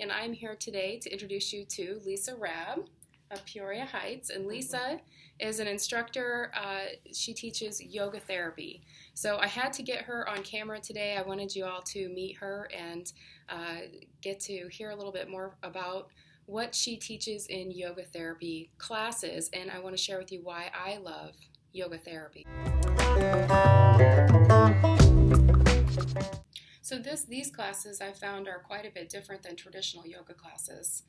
And I'm here today to introduce you to Lisa Rabb of Peoria Heights. And Lisa is an instructor. She teaches yoga therapy. So I had to get her on camera today. I wanted you all to meet her and get to hear a little bit more about what she teaches in yoga therapy classes. And I want to share with you why I love yoga therapy. So these classes I found are quite a bit different than traditional yoga classes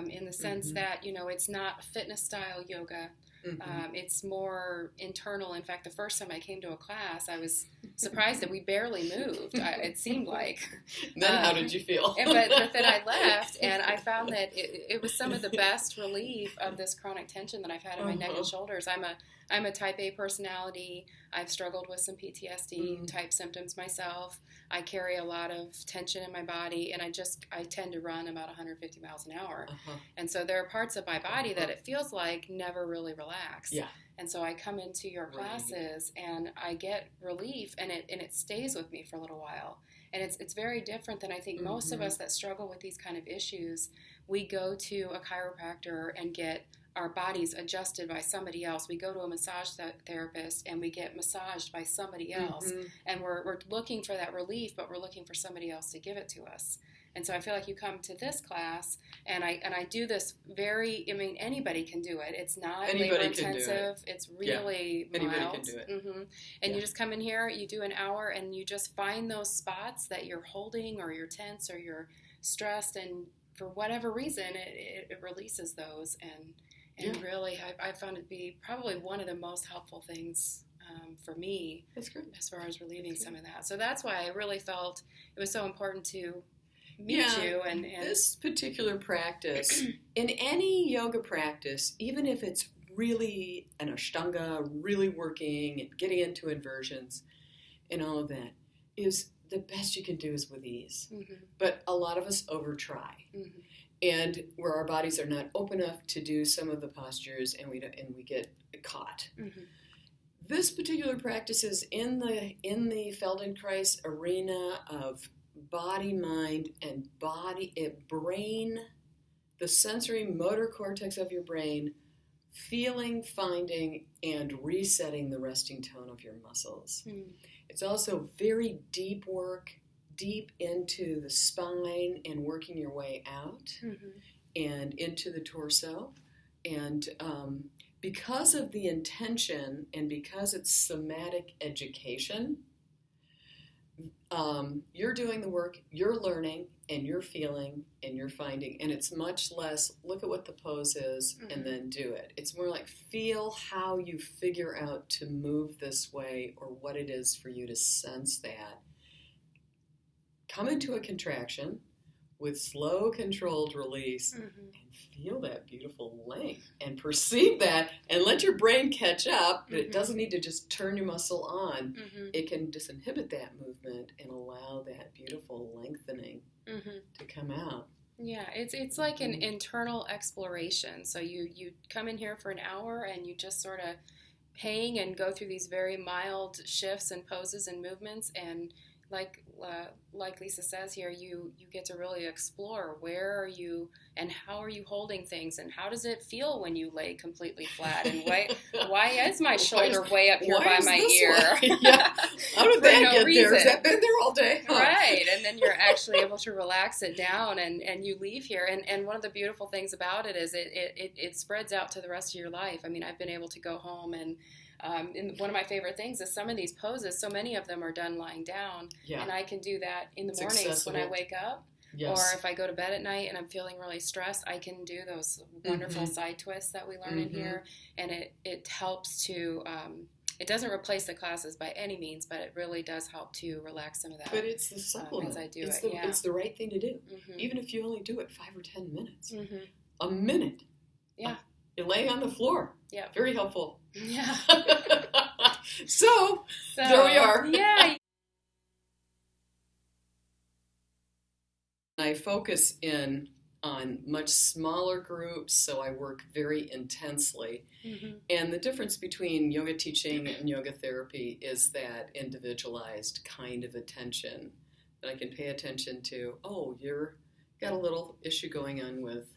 in the sense that, it's not fitness style yoga. It's more internal. In fact, the first time I came to a class, I was surprised that we barely moved, it seemed like. Then how did you feel? But then I left, and I found that it was some of the best relief of this chronic tension that I've had in my neck and shoulders. I'm a type A personality. I've struggled with some PTSD type symptoms myself. I carry a lot of tension in my body, and I tend to run about 150 miles an hour. And so there are parts of my body that it feels like never really relax. Yeah. And so I come into your classes and I get relief, and it stays with me for a little while. And it's very different than I think most of us that struggle with these kind of issues. We go to a chiropractor and get our bodies adjusted by somebody else. We go to a massage therapist and we get massaged by somebody else. And we're looking for that relief, but we're looking for somebody else to give it to us. And so I feel like you come to this class, and I do this anybody can do it. It's not labor intensive. It's really mild. Anybody can do it. And you just come in here, you do an hour, and you just find those spots that you're holding or you're tense or you're stressed, and for whatever reason, it releases those. And really, I found it to be probably one of the most helpful things for me. That's great. As far as relieving some of that. So that's why I really felt it was so important to meet you. And this particular practice, in any yoga practice, even if it's really an Ashtanga, really working and getting into inversions and all of that, is the best you can do is with ease. But a lot of us over-try. And where our bodies are not open enough to do some of the postures, and we get caught. This particular practice is in the Feldenkrais arena of body, mind, and brain, the sensory motor cortex of your brain, feeling, finding, and resetting the resting tone of your muscles. It's also very deep work, deep into the spine and working your way out and into the torso. And because of the intention and because it's somatic education, you're doing the work, you're learning, and you're feeling, and you're finding. And it's much less, look at what the pose is, and then do it. It's more like feel how you figure out to move this way or what it is for you to sense that. Come into a contraction with slow, controlled release and feel that beautiful length and perceive that and let your brain catch up. But it doesn't need to just turn your muscle on. It can disinhibit that movement and allow that beautiful lengthening to come out. Yeah, it's like an internal exploration. So you come in here for an hour and you just sort of hang and go through these very mild shifts and poses and movements, and like Lisa says here, you get to really explore where are you and how are you holding things, and how does it feel when you lay completely flat, and why is my shoulder way up here by my ear? How did that get there? Has that been there all day? Right, and then you're actually able to relax it down, and you leave here, and one of the beautiful things about it is it spreads out to the rest of your life. I mean, I've been able to go home and one of my favorite things is some of these poses, so many of them are done lying down, and I can do that in the mornings when I wake up, or if I go to bed at night and I'm feeling really stressed, I can do those wonderful side twists that we learn in here, and it helps to, it doesn't replace the classes by any means, but it really does help to relax some of that. But it's the supplement. As I do it's the right thing to do, even if you only do it 5 or 10 minutes. A minute. Yeah. You're laying on the floor. Yeah. Very helpful. Yeah. So there we are. Yeah. I focus in on much smaller groups, so I work very intensely. And the difference between yoga teaching and yoga therapy is that individualized kind of attention that I can pay attention to. Oh, got a little issue going on with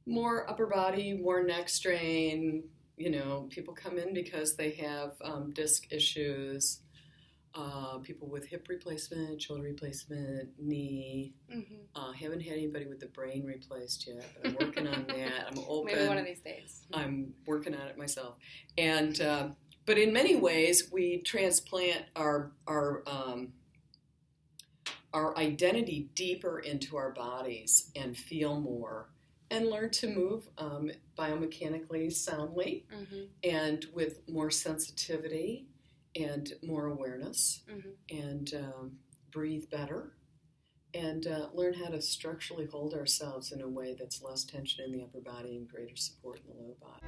more upper body, more neck strain. People come in because they have disc issues. People with hip replacement, shoulder replacement, knee. Mm-hmm. Haven't had anybody with the brain replaced yet, but I'm working on that. I'm open. Maybe one of these days. I'm working on it myself. And but in many ways, we transplant our identity deeper into our bodies and feel more and learn to move biomechanically soundly Mm-hmm. and with more sensitivity and more awareness Mm-hmm. and breathe better and learn how to structurally hold ourselves in a way that's less tension in the upper body and greater support in the lower body.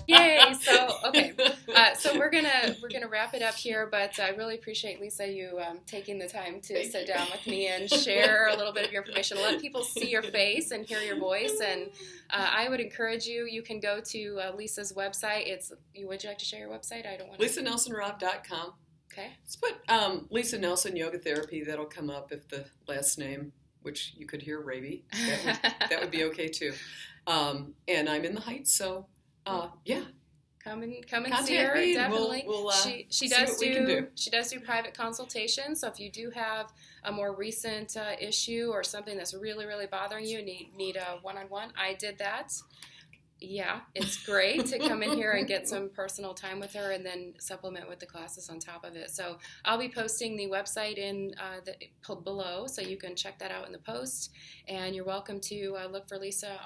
Yay! So we're gonna wrap it up here, but I really appreciate, Lisa, you taking the time to sit down with me and share a little bit of your information, let people see your face and hear your voice. And I would encourage you. You can go to Lisa's website. Would you like to share your website? I don't want to. LisaNelsonRobb.com. Okay. Let's put Lisa Nelson Yoga Therapy. That'll come up if the last name, which you could hear Raby. That would be okay too. And I'm in the Heights, so yeah. Come and Contact see her, me. definitely. We'll she does do private consultations. So if you do have a more recent issue or something that's really, really bothering you, need a one-on-one, I did that. Yeah, it's great to come in here and get some personal time with her and then supplement with the classes on top of it. So I'll be posting the website in below, so you can check that out in the post. And you're welcome to look for Lisa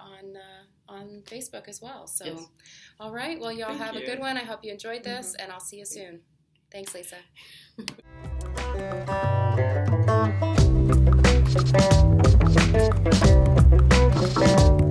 on Facebook as well. So, yes. All right. Well, y'all have a good one. I hope you enjoyed this, Mm-hmm. and I'll see you soon. Thanks, Lisa.